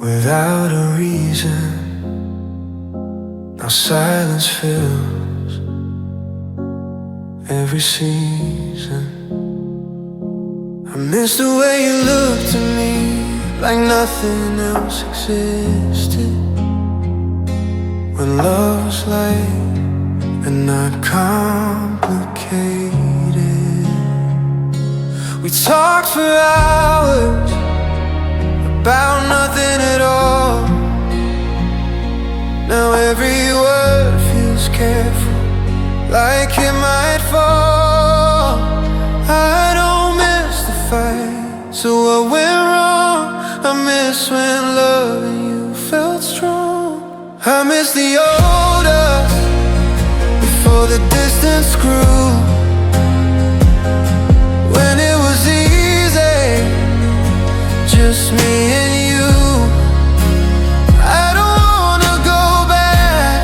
without a reason. Now silence fills every season. I miss the way you looked at me, like nothing else existed. When love was light and not complicated. We talked for hours about nothing at all. Now every word feels careful, like it might fall. I don't miss the fight, so what went wrong? I miss when loving you felt strong. I miss the old us, before the distance grew. When it was easy, just me and you. I don't wanna go back,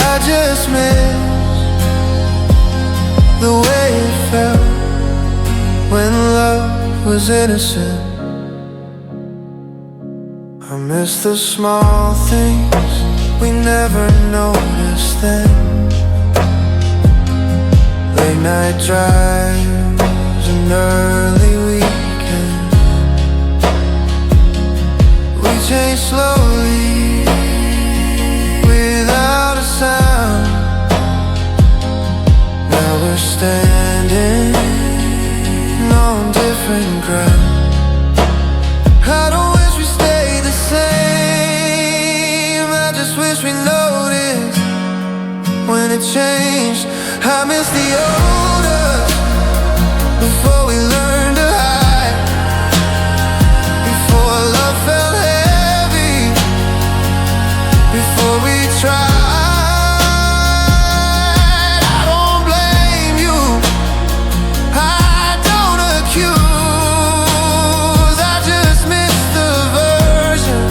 I just miss the way it felt when love was innocent. I miss the small things we never noticed then. Late night drives and early weekends. We changed slowly, without a sound. Now we're standing on different ground. I don't wish we stayed the same, I just wish we noticed when it changed. I miss the old us, before we learned to hide, before love felt heavy, before we tried. I don't blame you, I don't accuse. I just miss the version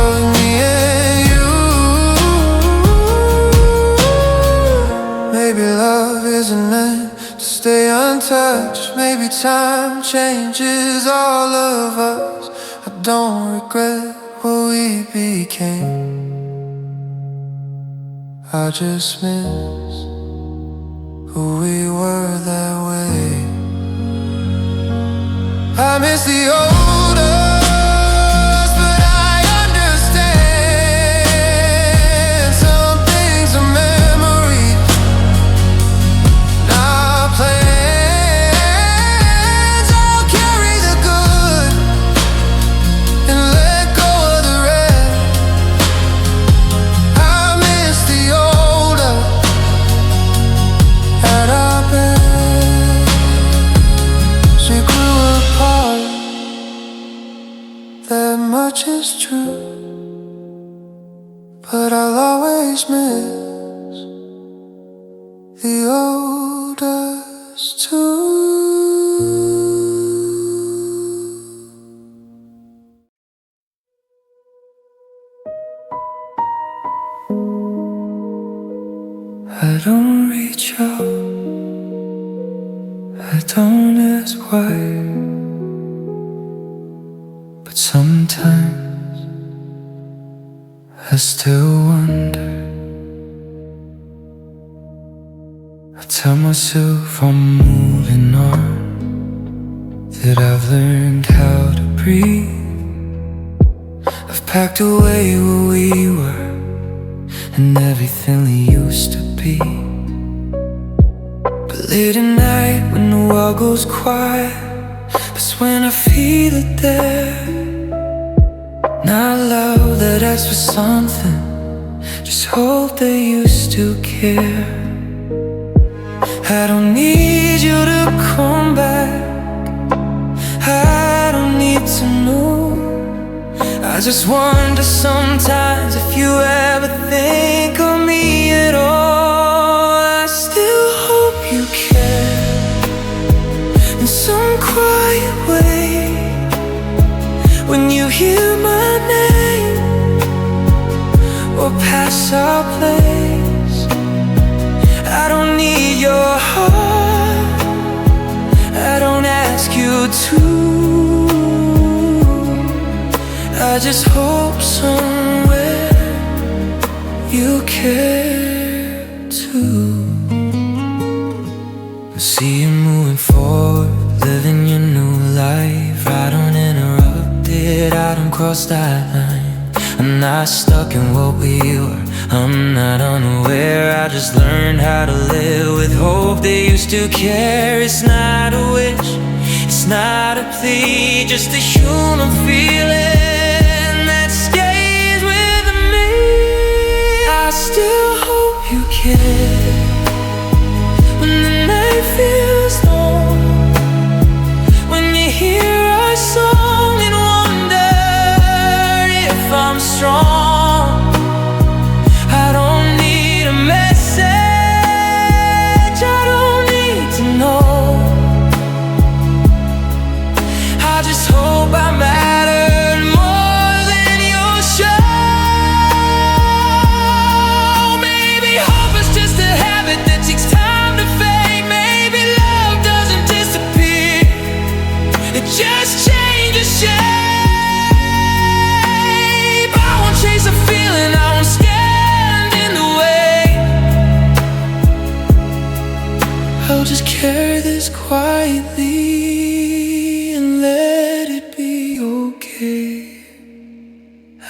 of me and you. Maybe love isn't meant to stay untouched. Maybe time changes all of us. I don't regret what we became, I just miss who we were that way. I miss the old us, but I understand some things are memories, not plans. I'll carry the good and let go of the rest. I miss the old us at our best. We grew apart, that much is true, but I'll always miss the old us too. I don't reach out, I don't ask why, but sometimes I still wonder. I tell myself I'm moving on, that I've learned how to breathe. I've packed away where we were and everything we used to be. But late at night when the world goes quiet, that's when I feel it there. Not love that asks for something, just hope that you still care. I don't need you to come back, I don't need to know. I just wonder sometimes if you ever think of me at all. I still hope you care, in some quiet way. When you hear my name or pass our place, I don't need your heart, I don't ask you to. just hope somewhere you care too. I see you moving forward, living your new life. I don't interrupt it, I don't cross that line. I'm not stuck in what we were, I'm not unaware. I just learned how to live with hope. They used to care. It's not a wish, it's not a plea, just a human feeling that stays with me. I still hope you care when the night feels long, when you hear our song and wonder if I'm strong. I don't need a message, I don't need to know. I just hope I mattered more than you'll show. Maybe hope is just a habit that takes time to fade. Maybe love doesn't disappear, it just changes shape. I won't chase a feeling, I won't stand in the way. I'll just carry this quietly and let it be okay.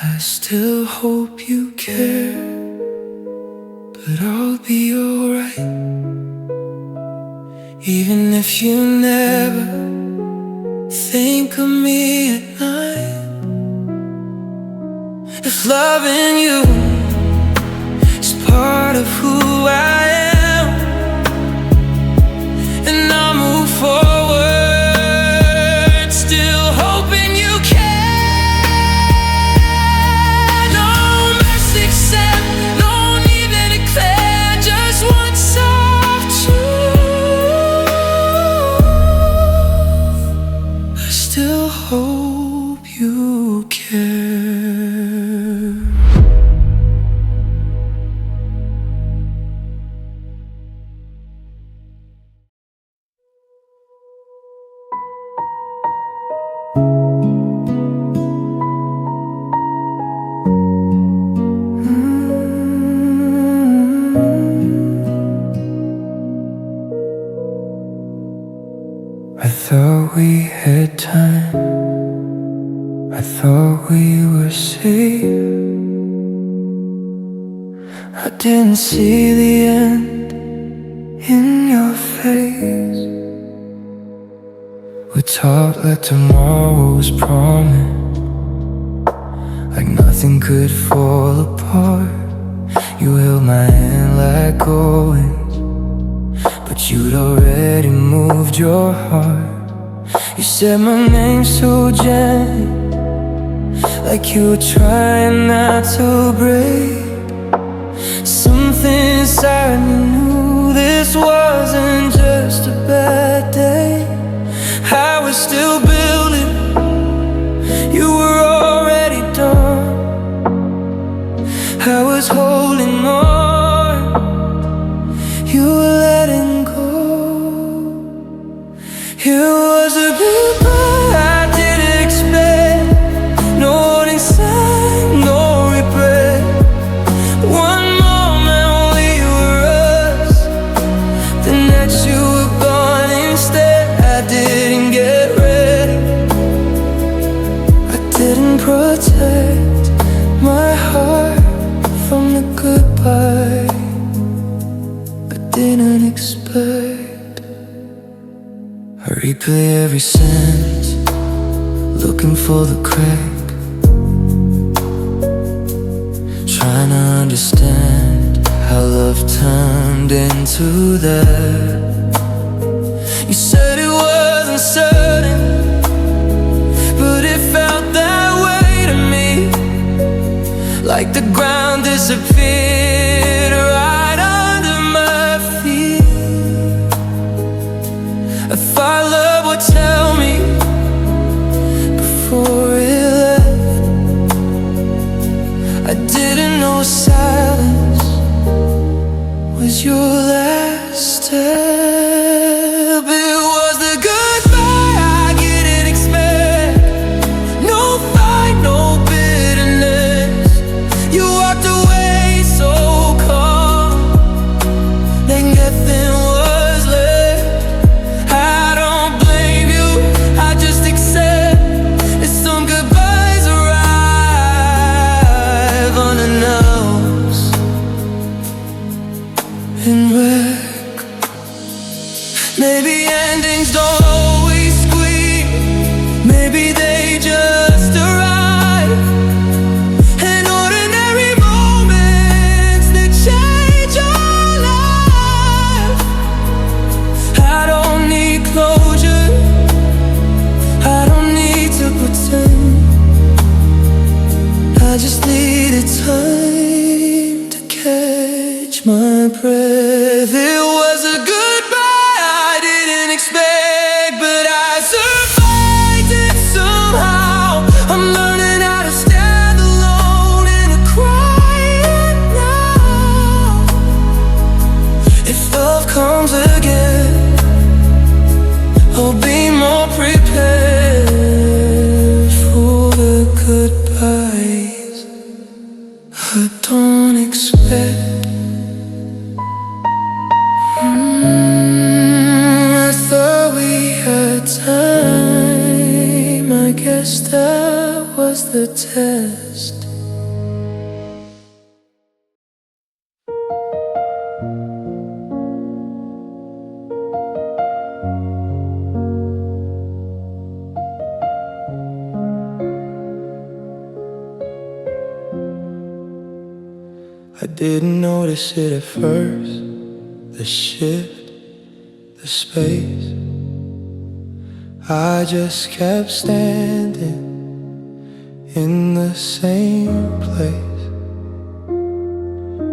I still hope you care, but I'll be alright. Even if you never think of me at night. If loving you is part of who I am, and I move forward, still hoping you can. No mercy accept, no need to declare, just one soft truth. I still hope you care. I thought we had time, I thought we were safe. I didn't see the end in your face. We're taught that tomorrow was promised, like nothing could fall apart. You held my hand like always, but you'd already moved your heart. You said my name so gently, like you were trying not to break. Something inside me knew this wasn't just a bad day. I was still building, you were already done. I was holding on, you were letting go. It was a goodbye I didn't expect, no warning sign, no regret. One moment we were us, the next you were gone instead. I didn't get ready, I didn't protect my heart from the goodbye I didn't expect. I replay every sentence, looking for the crack, trying to understand how love turned into that. You said it wasn't certain, but it felt that way to me, like the ground disappeared right under my feet. I thought love would tell me before it left. I didn't know silence was your last step. It was the goodbye I didn't expect, no fight, no bitter. I guess that was the test. I didn't notice it at first, the shift, the space. I just kept standing in the same place.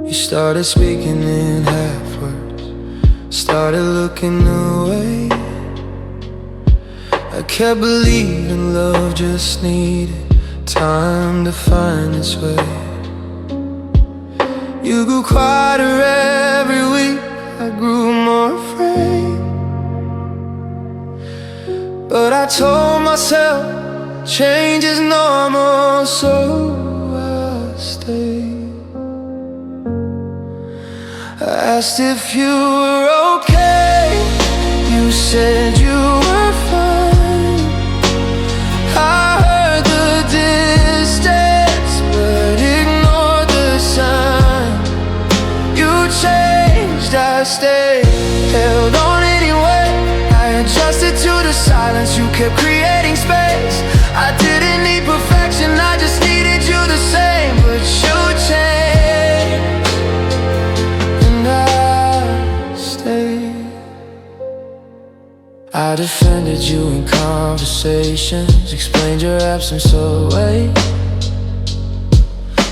You started speaking in half words, started looking away. I kept believing love just needed time to find its way. You grew quieter every week, I grew more afraid. But I told myself, change is normal, so I stayed. I asked if you were okay, you said you were fine. I heard the distance, but ignored the sign. You changed, I stayed, held on anyway. I adjusted to the silence, you kept creating space. I didn't need perfection, I just needed you the same. But you changed, and I stayed. I defended you in conversations, explained your absence away.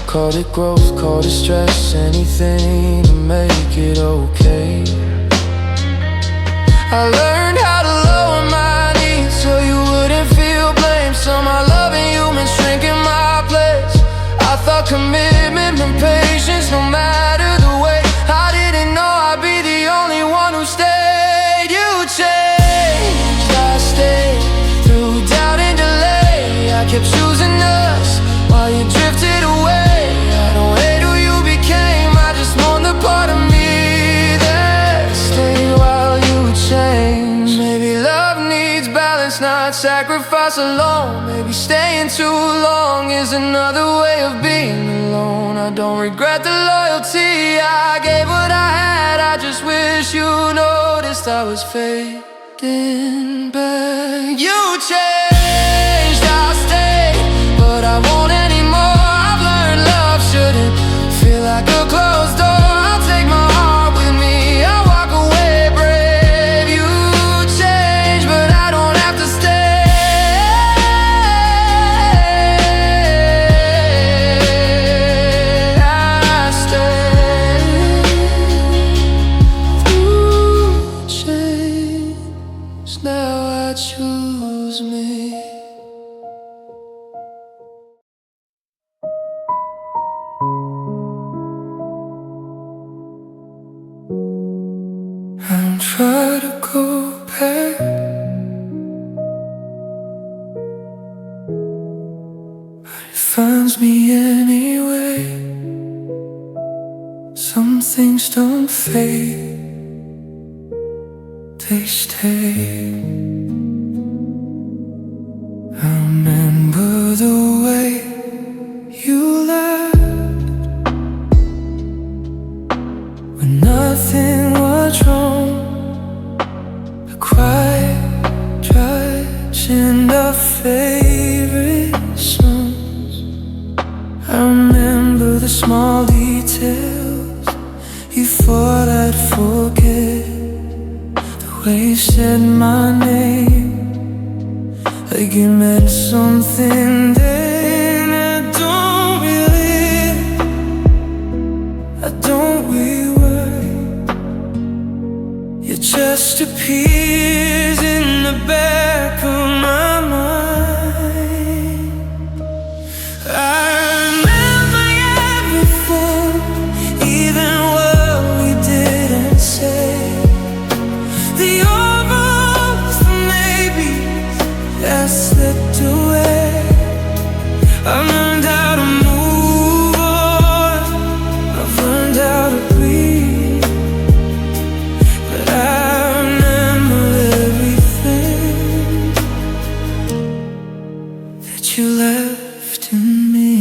Called it growth, called it stress, anything to make it okay. I learned how to lower my needs so you wouldn't feel blame. So my loving humans shrinking my place. I thought commitment meant patience no matter the way. I didn't know I'd be the only one who stayed. You changed, I stayed through doubt and delay. I kept choosing us while you drifted away. I don't hate who you became, I just mourn the part of me that stayed while you changed. Maybe love needs balance, not sacrifice alone. Maybe staying too long is another way of being alone. I don't regret the loyalty, I gave what I had. I just wish you noticed I was fading back. You changed, I stayed, but I won't anymore. I've learned love shouldn't feel like a closed door. I'll take my heart with me, I'll walk away brave. You changed, but I don't have to stay. I stayed. You changed, now I choose me. I don't try to go back. It finds me anyway. Some things don't fade, they stay. I remember the way you laughed when nothing was wrong. The quiet trudge and our favorite songs. I remember the small details you thought I'd forget. The way you said my name like it meant something then. I don't rewrite. It just appears in the back of my mind. I remember everything, even what we didn't say. The almost, the maybes that slipped away. I learned how to move on, I've learned how to breathe. But I remember everything. what you left in me.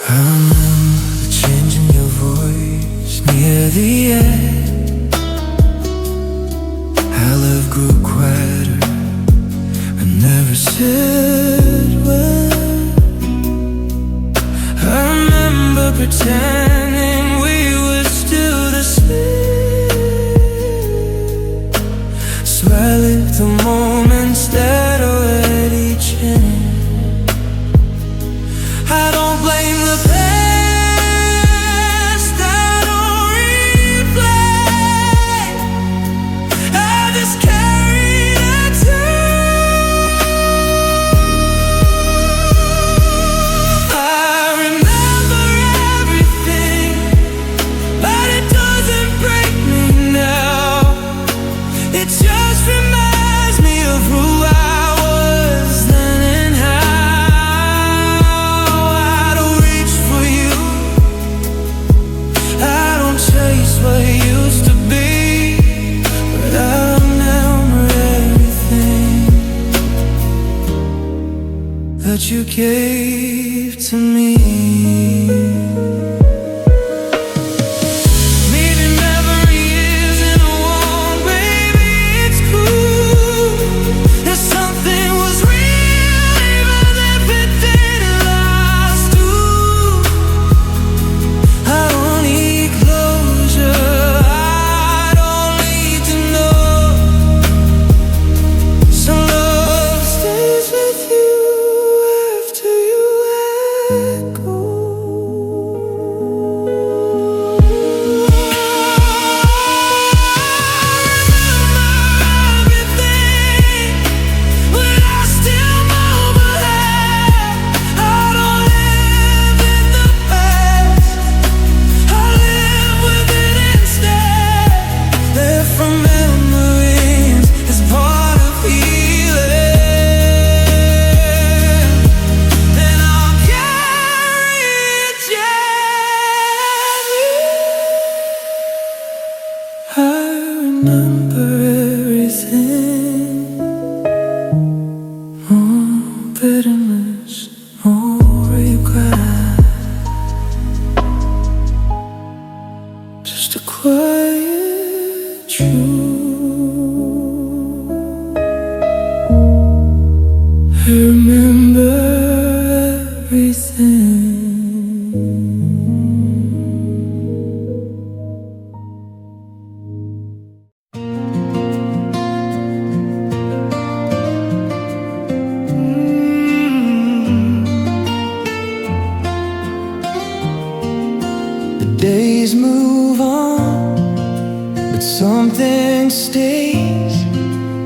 I remember the change in your voice near the end. How love grew quieter and never said when. I remember pretending we were still the same, so I lived the moments that already changed. I don't blame the past, I don't replay, I just carry the time. I remember everything, but it doesn't break me now. It just reminds me of who I was then and how I don't reach for you, I don't chase what used to be, but I remember everything that you gave to me. Maybe memory isn't a one, baby, it's cool. If something was real, even if it didn't last too. I don't need closure, I don't need to know. Some love stays with you after you let go. Everything, but I still move ahead. I don't live in the past, I live with it instead. Live from memories is part of healing. Then I'll carry it gently. I remember everything. No bitterness, no regret, just a quiet truth. I remember everything. The days move on, but something stays.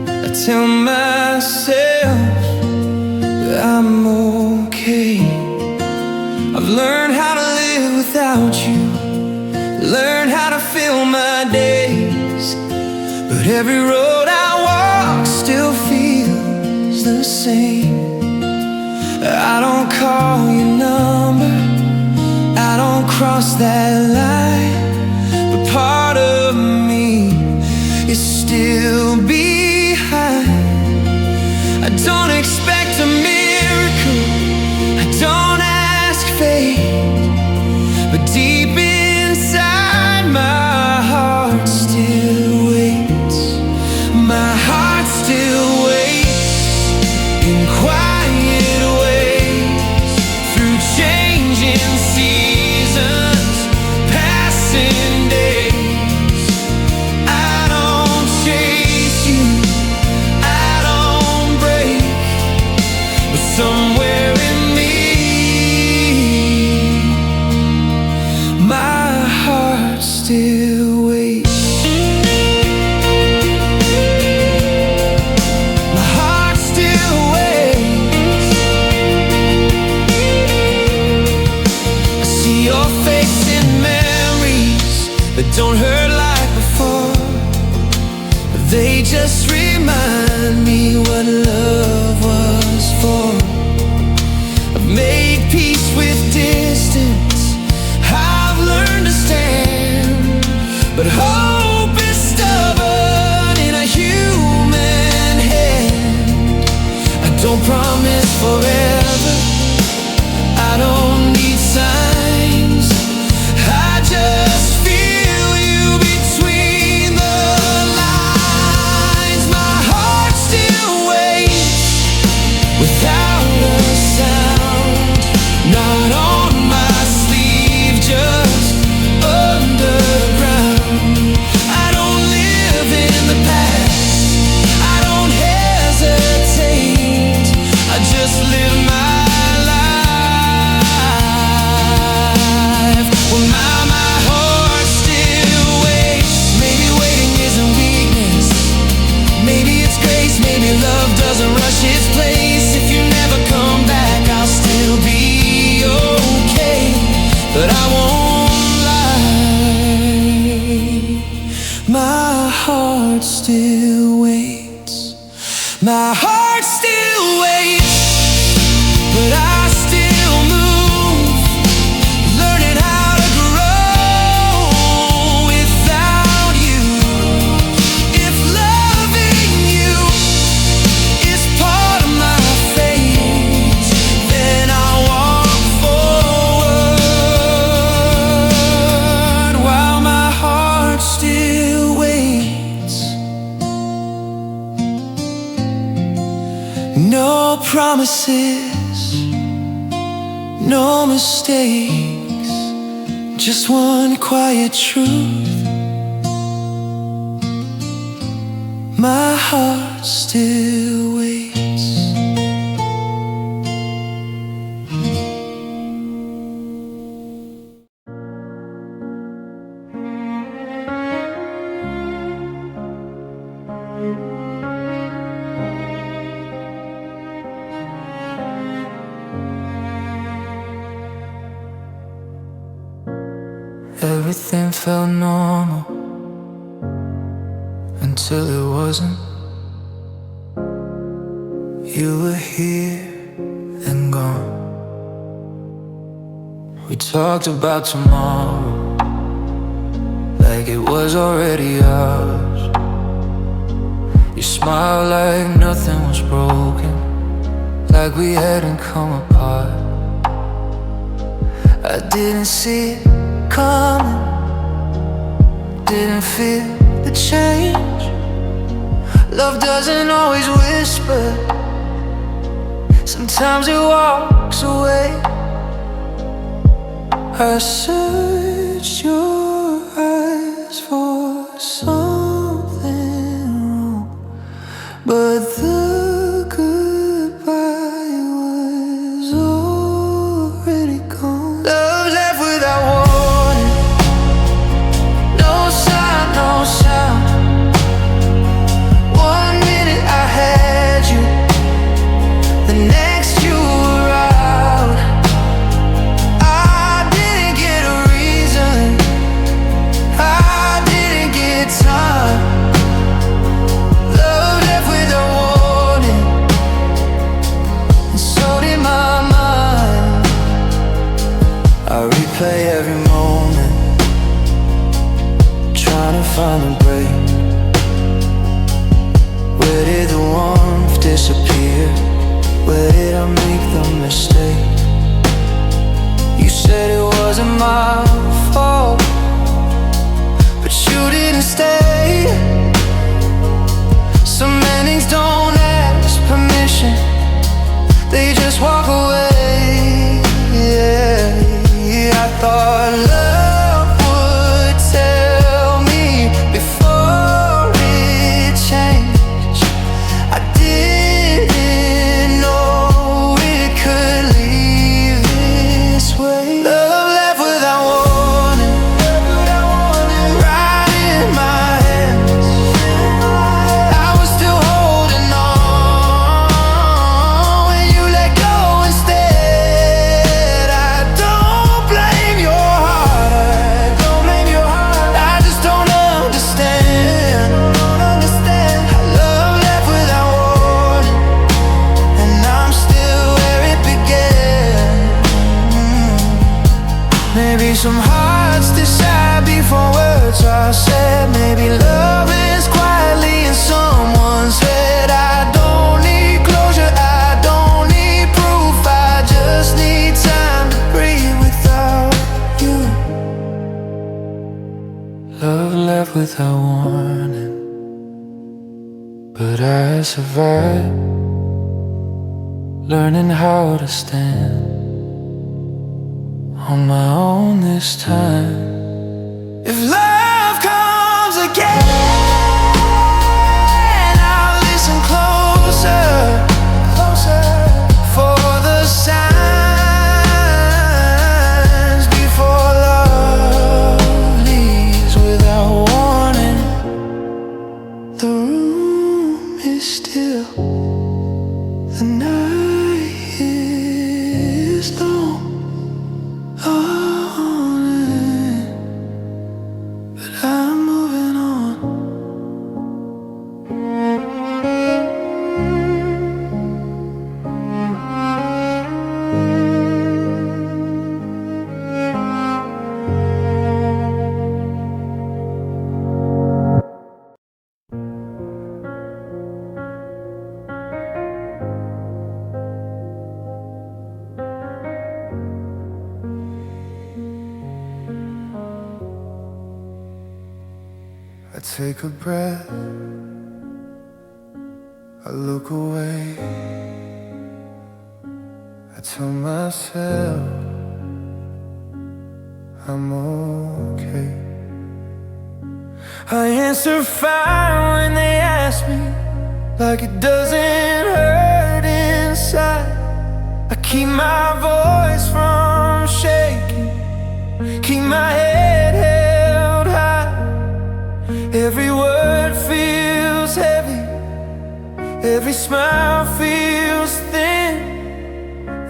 I tell myself that I'm okay. I've learned how to live without you, learned how to fill my days, but every road I walk still feels the same. I don't call your number, I don't cross that line, but part of me is still behind. I don't expect a miracle, I don't ask fate, but deep inside my heart still waits My heart still waits, but I still move, learning how to grow without you. If loving you is part of my fate, then I'll walk forward while my heart still waits. No promises, no mistakes, just one quiet truth. My heart still waits. Everything felt normal until it wasn't. You were here and gone. We talked about tomorrow like it was already ours. You smiled like nothing was broken, like we hadn't come apart. I didn't see it coming, didn't feel the change. Love doesn't always whisper, sometimes it walks away. I searched your eyes for something wrong, but the goodbye was already gone. Love left without warning, no sign, no sound. One minute I had you, the next you were out. I didn't get a reason, I didn't get time. Love left without warning, and so did my mind. I replay every moment, trying to find a break. Where did the warmth disappear? Where did I make the mistake? You said it wasn't my fault, but you didn't stay. Some endings don't ask permission, they just walk away. Yeah, I thought love would tell me before it changed. I didn't know it could leave this way. Love left without warning, right in my hands. I was still holding on when you let go instead. I don't blame your heart, don't blame your heart. I just don't understand. Love left without warning, and I'm still where it began. Maybe some hearts decide before words are said. Maybe love is quietly in someone's head. I don't need closure, I don't need proof, I just need time to breathe without you. Love left without warning, but I survived, learning how to stand on my own this time. If love comes again, I'll listen closer, for the signs before love leaves without warning. The room is still, the night is long. But I'm moving on. take a breath, I look away, I tell myself I'm okay. I answer fine when they ask me, like it doesn't hurt inside. I keep my voice from shaking, keep my head held high. Every word feels heavy, every smile feels thin.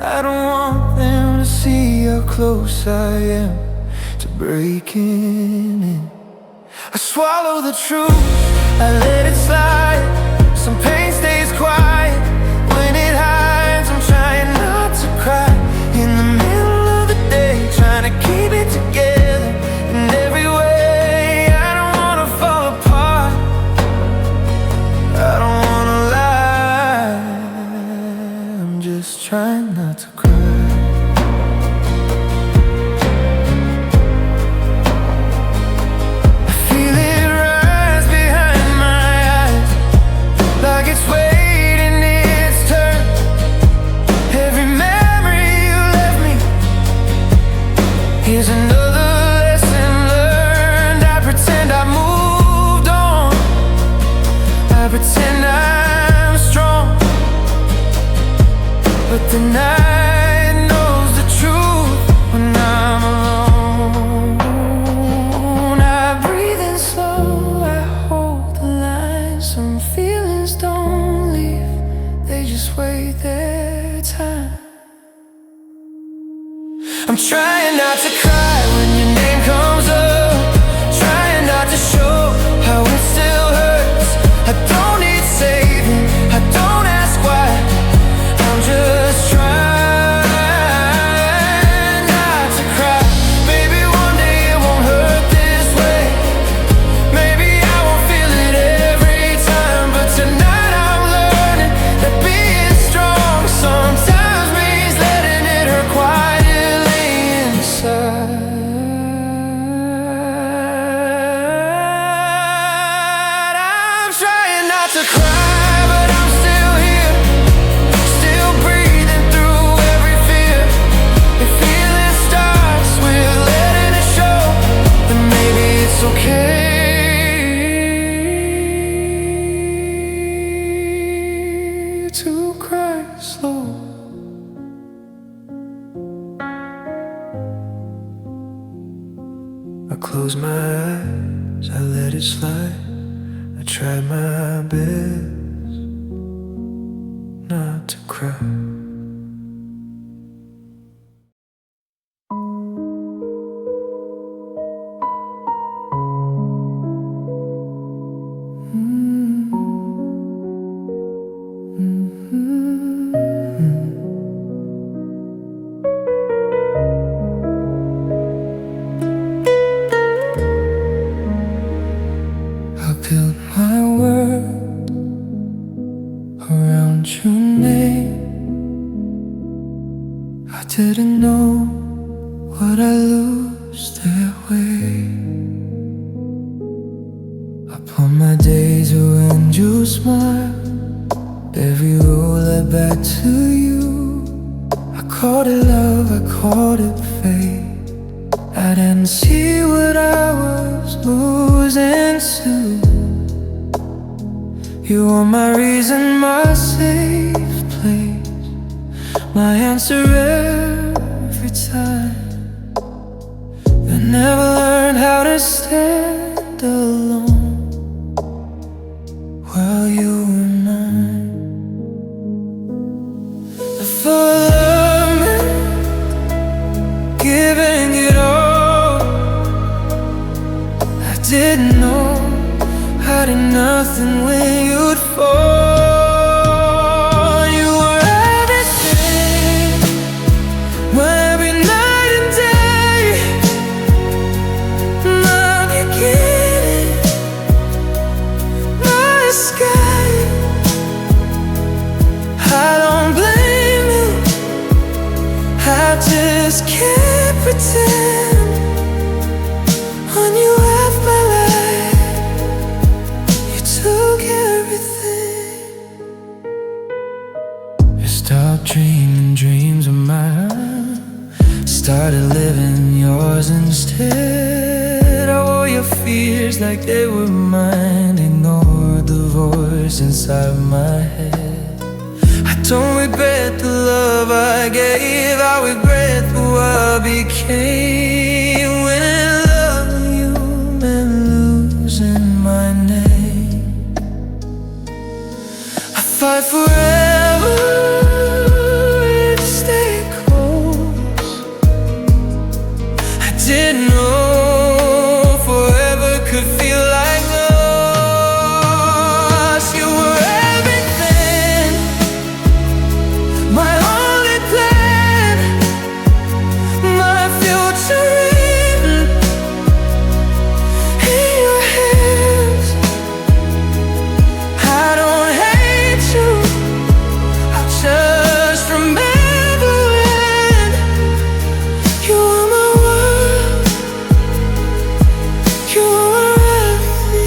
I don't want them to see how close I am to breaking in. I swallow the truth, I let it slide. Some pain stays quiet when it hides. I'm trying not to cry in the middle of the day, trying to keep it together in every way. I don't wanna fall apart, I don't wanna lie, I'm just trying not to cry. Here's another lesson learned. I pretend I moved on, I pretend I'm strong, but the night knows the truth when I'm alone. I breathe in slow, I hold the line. Some feelings don't leave, they just wait their time. I'm trying not to cry when your name comes up, trying not to show how it still hurts. I don't need saving, I don't ask why, I'm just trying not to cry. Maybe one day it won't hurt this way, maybe I won't feel it every time, but tonight I'm learning that being strong sometimes means letting it hurt quiet. I'm trying not to cry, but I'm still here, still breathing through every fear. If feeling starts with letting it show, then maybe it's okay to cry slow. I close my eyes, I let it slide. I try my best not to cry. Build my world around your name. I didn't know what I lose that way. Upon my days when you smile, every rule led back to you. I called it love, I called it fate. I didn't see what I was losing to. You are my reason, my safe place, my answer every time. I never learned how to stand alone while you were mine. For love meant giving it all. I didn't know I did nothing when you'd fall. You were everything, every night and day, my beginning, my sky. I don't blame you, I just can't pretend when you have my life. dreaming dreams of mine. Started living yours instead. I wore your fears like they were mine. Ignored the voice inside my head. I don't regret the love I gave. I regret who I became. When loving you meant losing my name. I fight forever to stay close. I didn't know forever could feel like loss. You were everything, my only plan, my future written in your hands. I don't hate you, I just remember when you were my world, you were everything.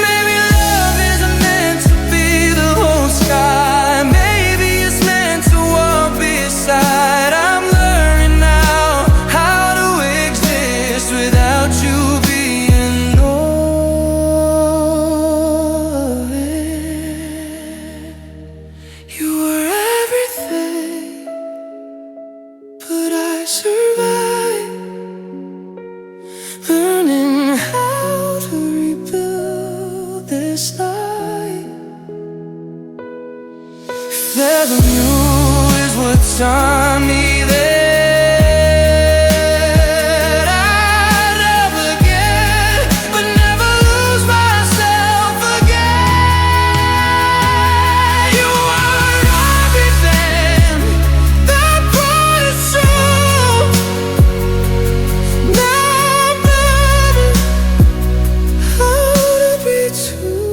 Maybe love isn't meant to be the whole sky. Maybe it's meant to walk beside. I'm learning now how to exist without you being known. You were everything, but I survived, learning how to rebuild this life. If never knew is what taught me that I'd love again, but never lose myself again. You are everything that brought us through. Now I'm learning how to be true.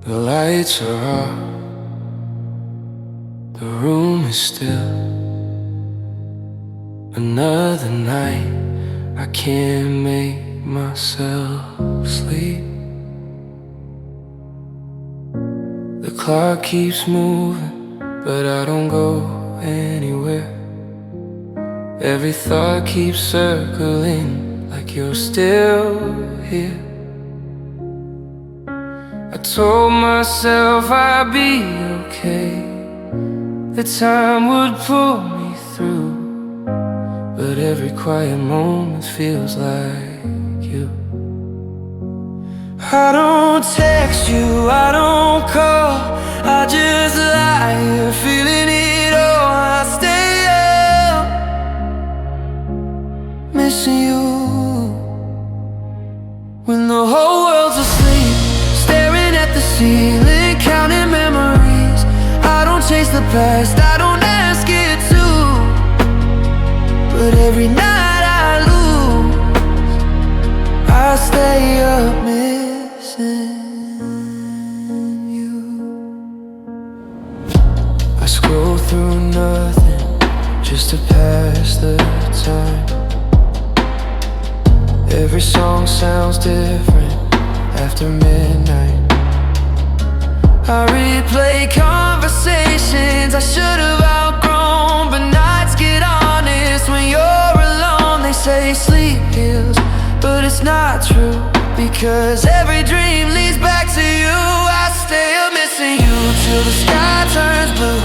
The lights are off, the room is still. Another night, I can't make myself sleep. The clock keeps moving, but I don't go anywhere. Every thought keeps circling like you're still here. I told myself I'd be okay, that time would pull me through, but every quiet moment feels like you. I don't text you, I don't call, I just lie here feeling it all. I stay up, missing you, when the whole world's asleep, staring at the ceiling, counting memories. I don't chase the past, I don't ask it to, but every night I lose. I stay up missing you. I scroll through nothing just to pass the time. Every song sounds different after midnight. I replay conversations I should have outgrown, but nights get honest when you're alone. They say sleep heals, but it's not true, because every dream leads back to you. I stay up missing you till the sky turns blue,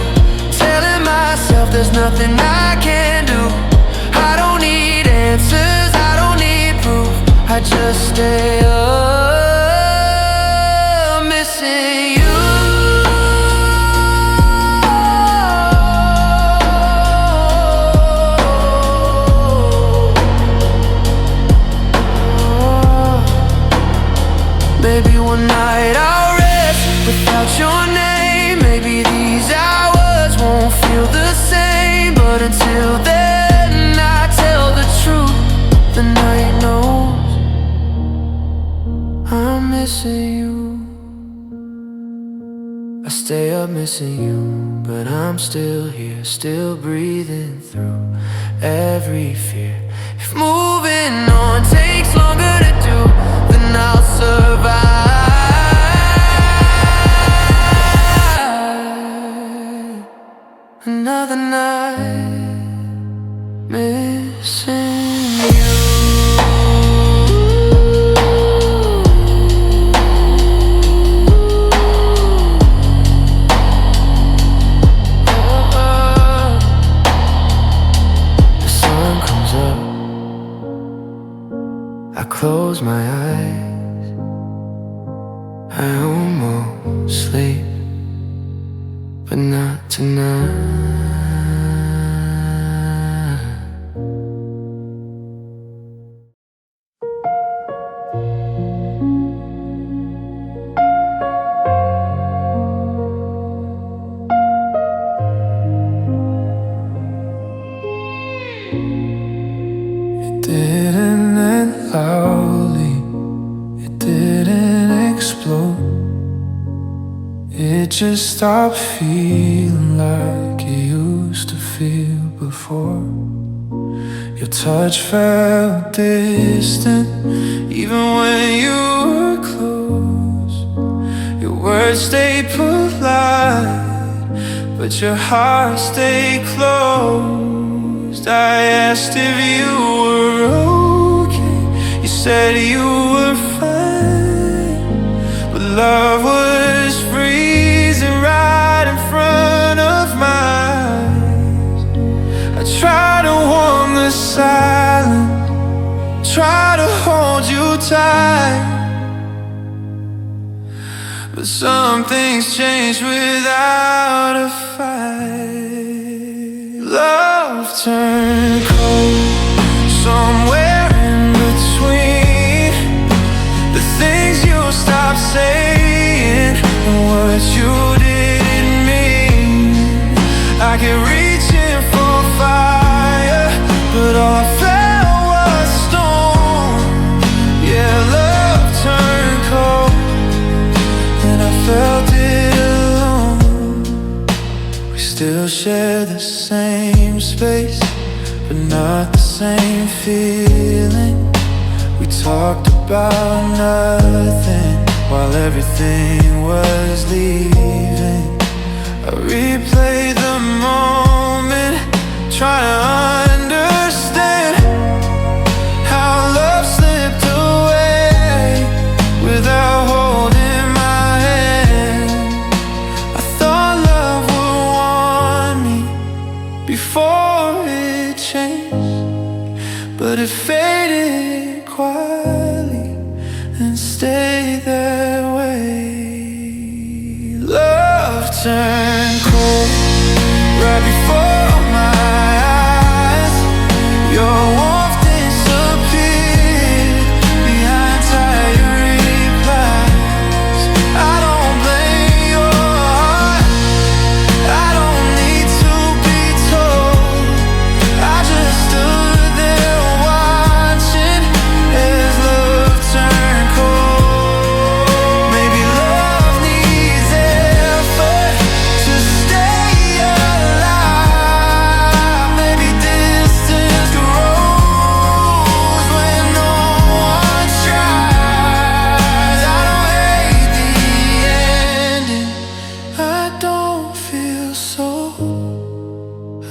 telling myself there's nothing I can do. I don't need answers, I don't need proof, I just stay up missing you. Maybe one night I'll rest without your name. Maybe these hours won't feel the same, but until then I tell the truth. stay up missing you, but I'm still here, still breathing through every fear. If moving on takes longer to do, then I'll survive another night missing you. I close my eyes, I almost sleep, but not tonight. It didn't end loudly, it didn't explode. It just stopped feeling like it used to feel before. Your touch felt distant, even when you were close. Your words stayed polite, but your heart stayed closed. I asked if you were okay, you said you were fine, but love was freezing right in front of my eyes. I tried to warm the silence, try to hold you tight, but some things change without a fight. Love turned cold somewhere in between the things you stopped saying and what you didn't mean. I kept reaching for fire, but all I felt was storm. Yeah, love turned cold, and I felt it alone. We still share the same space, but not the same feeling. We talked about nothing while everything was leaving. I replayed the moment, trying to understand how love slipped away without holding my hand. I thought love would want me before it changed, but it faded quietly and stayed that way. Love turned cold right before my eyes. Your warmth disappeared behind tired replies. I don't blame your heart, I don't need to be told. I just stood there watching as love turned cold. Maybe love needs effort to stay alive. Maybe distance grows when no one tries. I don't hate the ending, I don't feel so.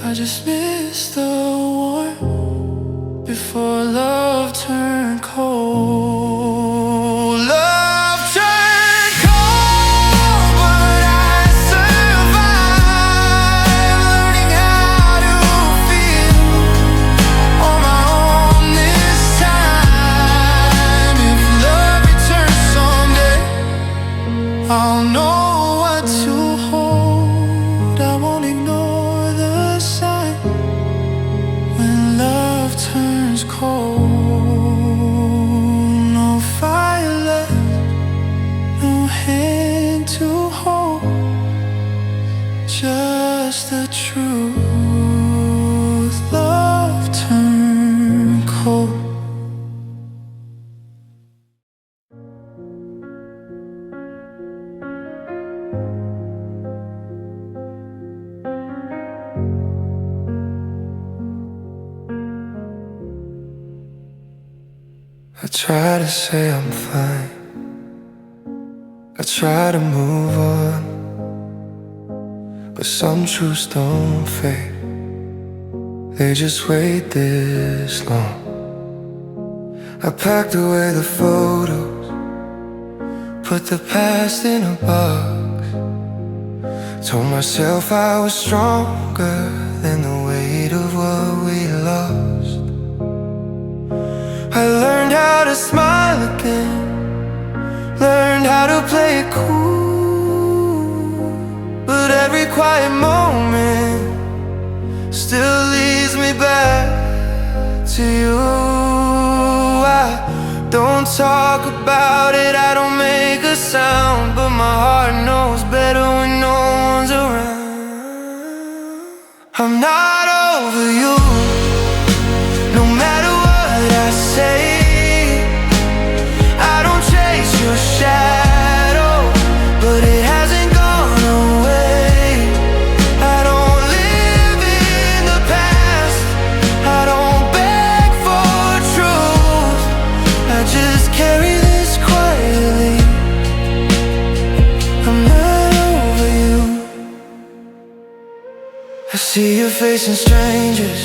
I just miss the warmth before love turned cold. Love turned cold, but I survived, learning how to feel on my own this time. If love returns someday, I'll know what to hold. I won't ignore the sign when love turns cold. No fire left, no hand to hold, just the truth. Love turned cold. I try to say I'm fine, I try to move on, but some truths don't fade, they just wait this long. I packed away the photos, put the past in a box, told myself I was stronger than the weight of what we lost. I learned how to smile again, learned how to play it cool, but every quiet moment still leads me back to you. I don't talk about it, I don't make a sound, but my heart knows better when no one's around. I'm not over you, no matter what I say. I don't chase your shadow, but it hasn't gone away. I don't live in the past, I don't beg for truth, I just carry this quietly. I'm not over you. I see your face in strangers,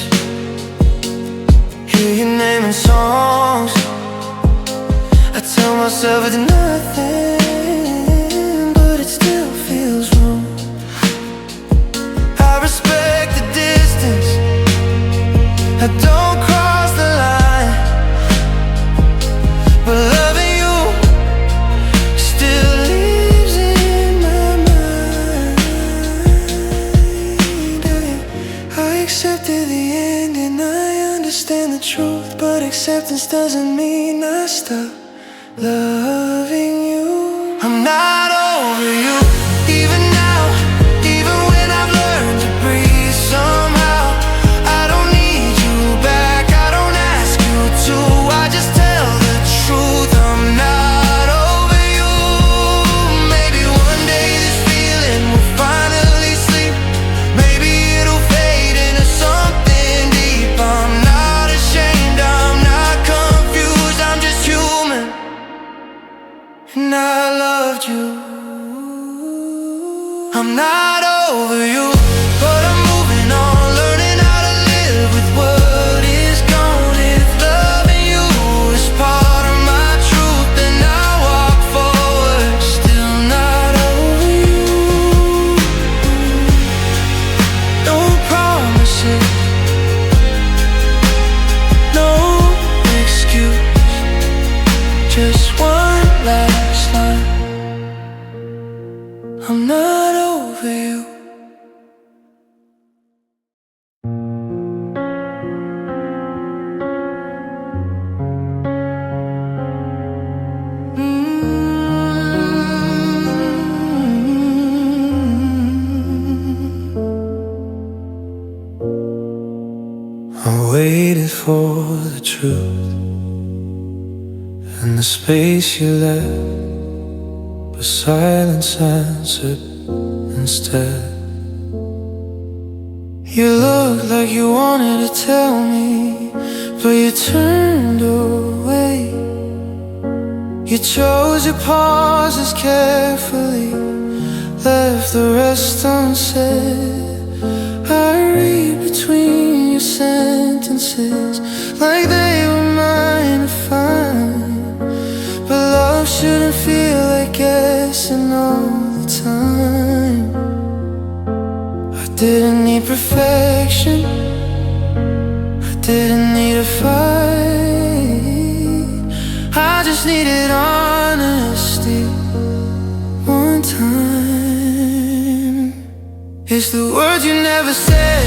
hear your name in songs. I tell myself it's nothing, but it still feels wrong. I respect the distance, I don't cross the line, but loving you still lives in my mind. I accepted the end and I understand the truth, but acceptance doesn't mean I stop loving you. I'm not over you, even now, even when I've learned to breathe somehow. I don't need you back, I don't ask you to, I just tell the truth. I'm not over you. Maybe one day this feeling will finally sleep, maybe it'll fade into something deep. I'm not ashamed, I'm not confused, I'm just human, and I loved you. I'm not over you, but I'm moving on, learning how to live with what is gone. If loving you is part of my truth, then I walk forward, still not over you. No promises, no excuse, just one last line. I'm not over you. I waited for the truth and the space you left, but silence answered instead. You looked like you wanted to tell me, but you turned away. You chose your pauses carefully, left the rest unsaid. I read between your sentences like they were mine to find, but love shouldn't feel like guessing all the time. I didn't need perfection, I didn't need a fight, I just needed honesty one time. It's the words you never said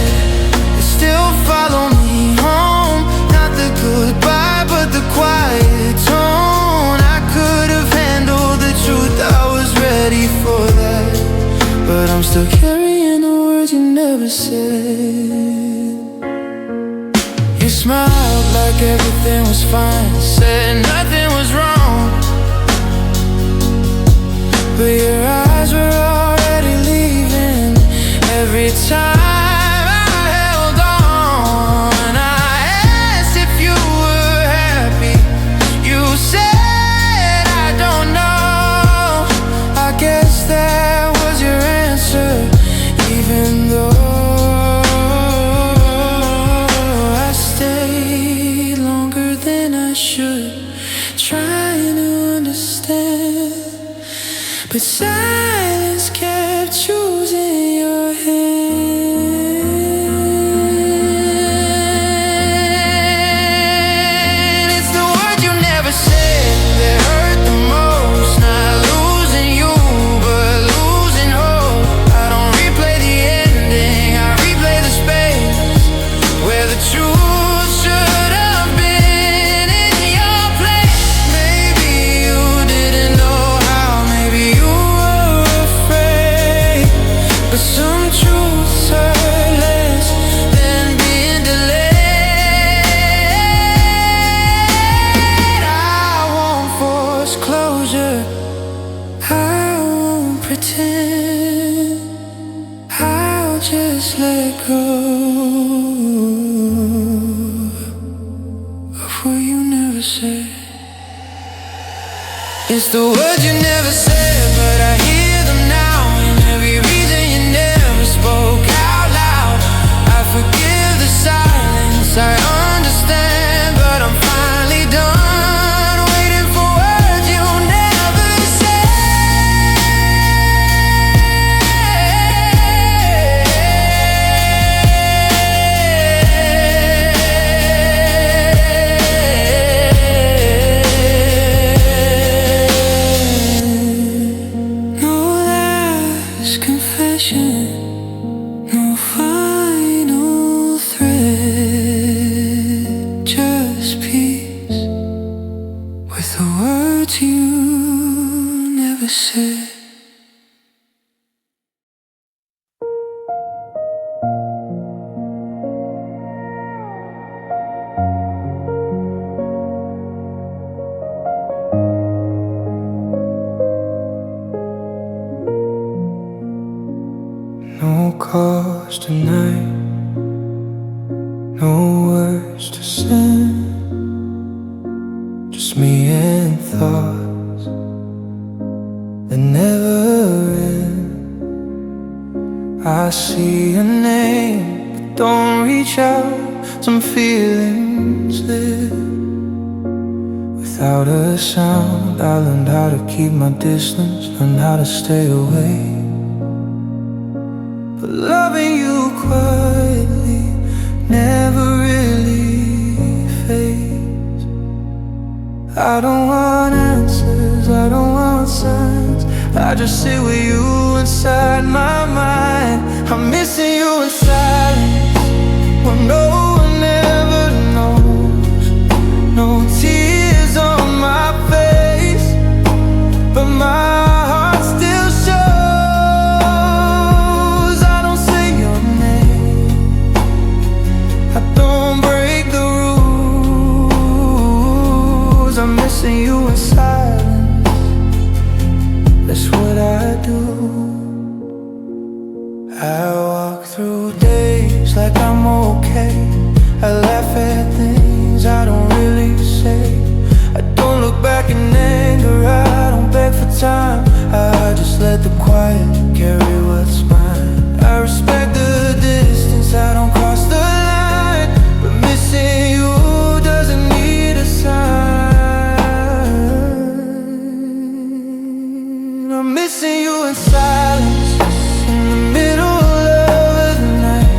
that still follow me home, not the goodbye but the quiet tone. I could have handled the truth, I was ready for that, but I'm still carrying the words you never said. You smiled like everything was fine, said nothing was wrong, but your eyes were already leaving every time I held on. I asked if you were happy, you closure, trying to understand, but silence kept choosing your hand. It's the words you never said that hurt the most. Not losing you, but losing hope. I don't replay the ending, I replay the space where the truth should have been in your place. Maybe you didn't know how, maybe you were afraid, but some truths hurt less than being delayed. I won't force closure, I won't pretend, I'll just let go of what you never said. It's the words you never said, but I hear them now. And every reason you never spoke out loud. I forgive the silence, I understand, but I'm finally done waiting for words you never no last confession, no final threat, just peace with the words you never said. No calls tonight, no words to send, just me and thoughts that never end. I see a name, but don't reach out, some feelings live without a sound. I learned how to keep my distance, learned how to stay away. But loving you quietly never really fades. I don't want answers, I don't want signs, I just sit with you inside my mind. I'm missing you in silence when no one ever knows. No tears on my face, but my heart still shows. I don't say your name, I don't break the rules. I'm missing you in silence, that's what I do. I walk through days like I'm okay, I laugh at things I don't really say. I don't look back in anger, I don't beg for time, I just let the quiet carry what's mine. I respect the distance, I don't cross the line, but missing you doesn't need a sign. I'm missing you in silence, in the middle of the night,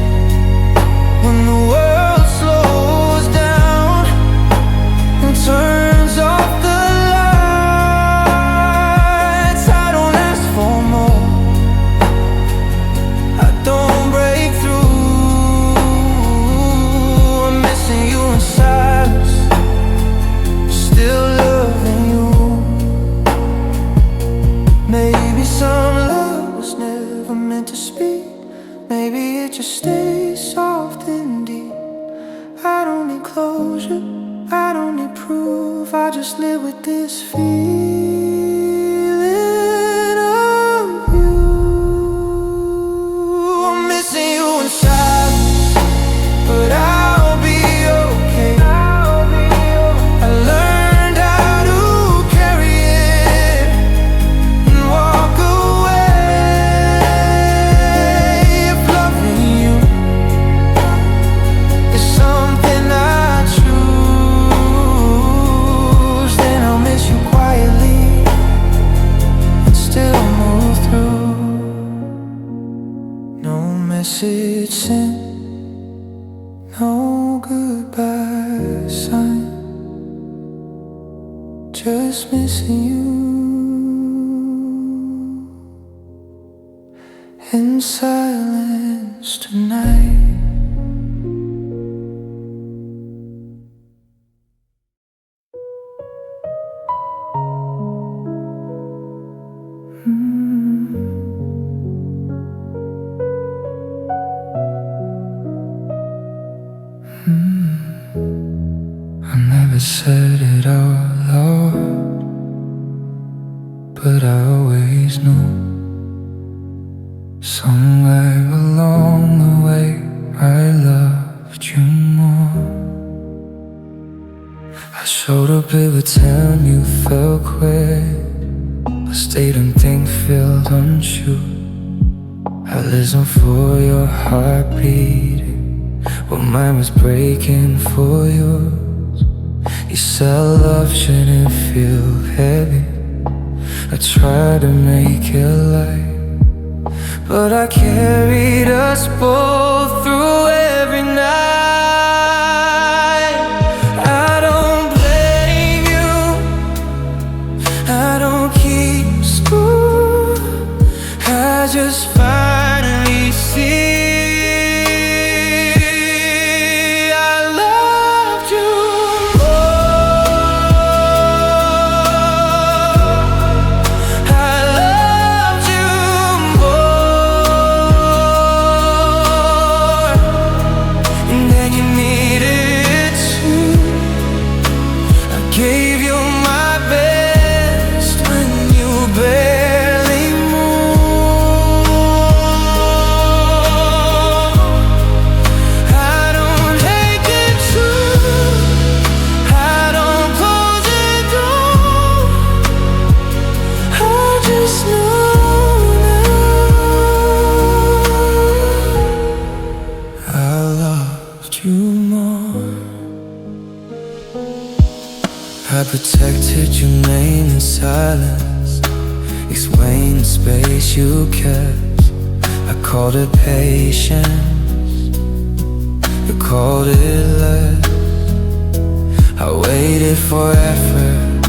when the world slows down and turns off the lights. I don't ask for more, I don't break through. I'm missing you in silence, still loving you. Maybe some love was never meant to speak, maybe it just stays soft and deep. I don't need closure, I don't need proof, I just live with this feeling of you. I'm missing you in silence, but I'll be okay. I learned how to carry it and walk away. If loving you is something I choose, just missing you in silence tonight. I never said it out loud, but I always knew. Somewhere along the way I loved you more. I showed up every time you felt quick. I stayed and things felt untrue. I listened for your heart beating while mine was breaking for yours. You said love shouldn't feel heavy. I tried to make it light, but I carried us both through every night. I don't blame you, I don't keep score. I just finally see I loved you more. I loved you more, and then you needed it too. I gave you my best when you barely moved. I don't take it true, I don't close it door. I just know now I loved you more. I protected your name in silence, explained the space you kept. I called it patience, you called it love. I waited for effort,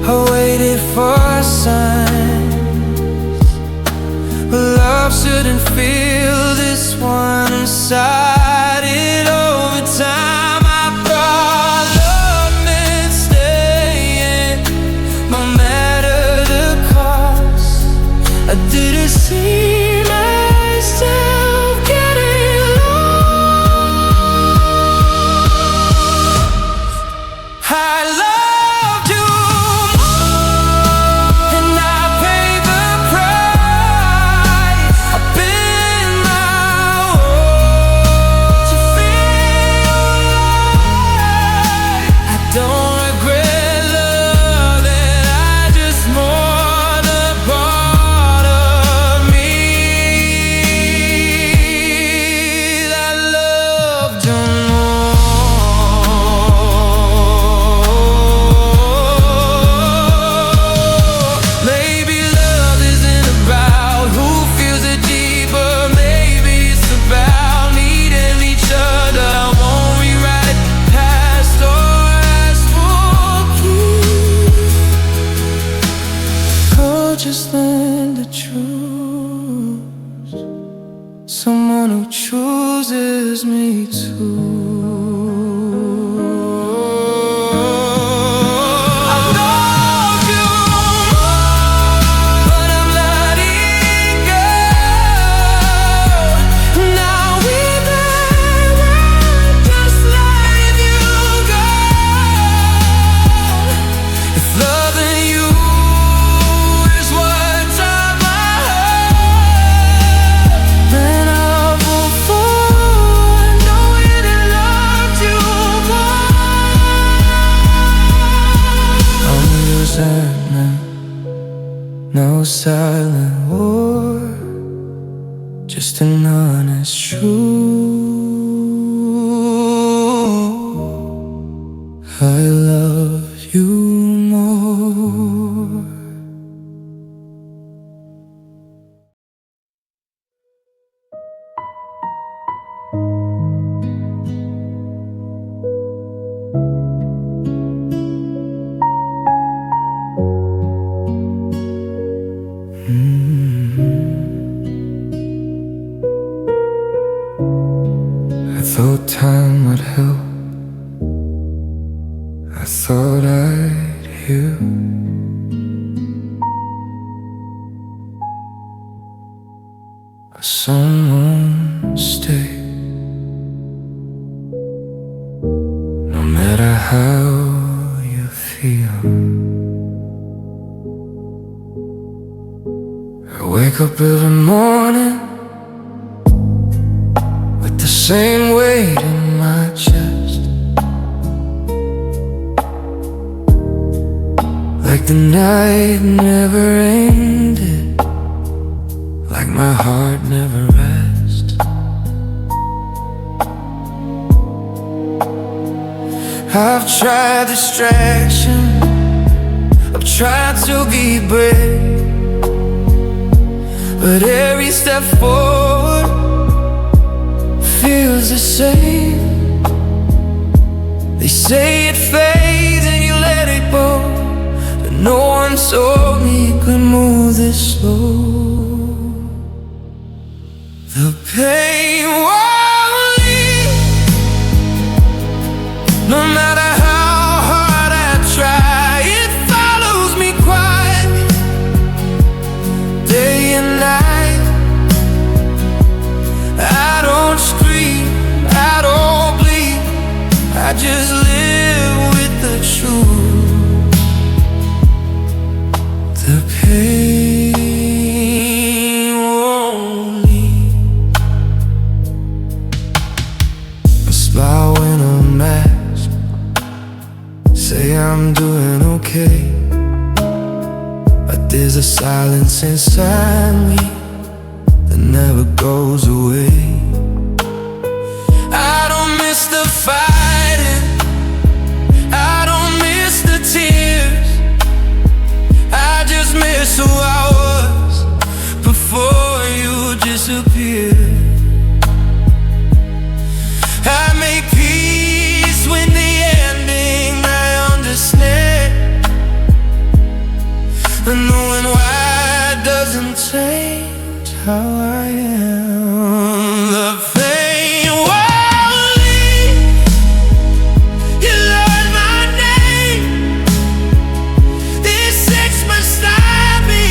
I waited for signs. But love shouldn't feel this one-sided over time. I thought love meant staying, no matter the cost. I didn't see myself getting lost. I loved you more, and I paid the price. I've been my own to feel alive. I don't regret loving, I just mourn a part of me that loved you more. Maybe love isn't about who feels it deeper. Maybe it's about needing each other. I won't rewrite the past or ask for keys. I'll just learn to choose someone who chooses me too. I love you more, but I'm letting go. Now with that word, just let you go. If loving you is what's on my heart, then I'll move forward knowing I loved you more. I'm resentment, no silent war, just an honest truth. I love you more. I thought I'd heal. Someone stay, no matter how you feel. I wake up every morning with the same weight in my chest, like the night never ended, like my heart never rests. I've tried distraction, I've tried to be brave, but every step forward feels the same. They say it fades and you let it go, but no one told me it could move this slow. The pain won't leave, no matter how hard I try. It follows me quiet, day and night. I don't scream, I don't bleed, I just live with the truth. The pain won't leave. I smile when I'm masked, say I'm doing okay, but there's a silence inside me that never goes away. I don't miss the fighting, I don't miss the tears, I just miss who I was before you disappeared. I make peace with the ending, I understand, and knowing why doesn't change how I am. The pain won't leave. You learn my name. This sex must tie me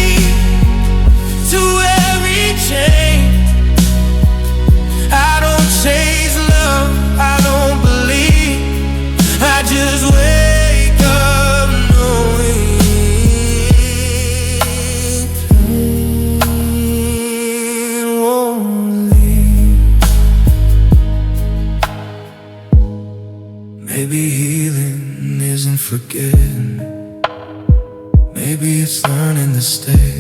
to every chain. I don't chase love, I don't believe, I just wake up knowing pain won't leave. Maybe healing isn't forgetting, maybe it's learning to stay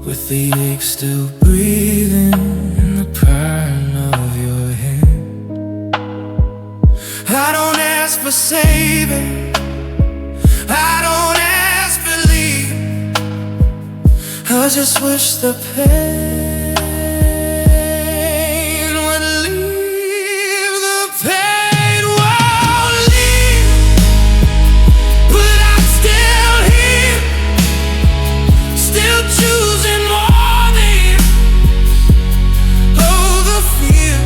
with the ache still breathing in the palm of your hand. I don't ask for saving, I don't ask for leaving, I just wish the pain would leave. The pain won't leave, but I'm still here, still choosing more than oh the fear.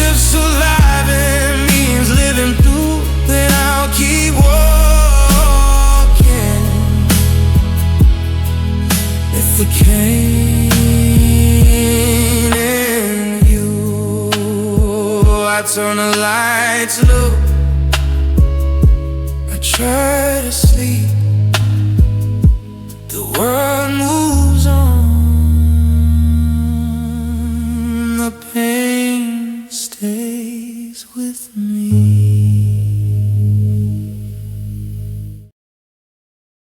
If surviving means living through, then I'll keep walking. If the cane in you, I turn the lights low, I try to sleep,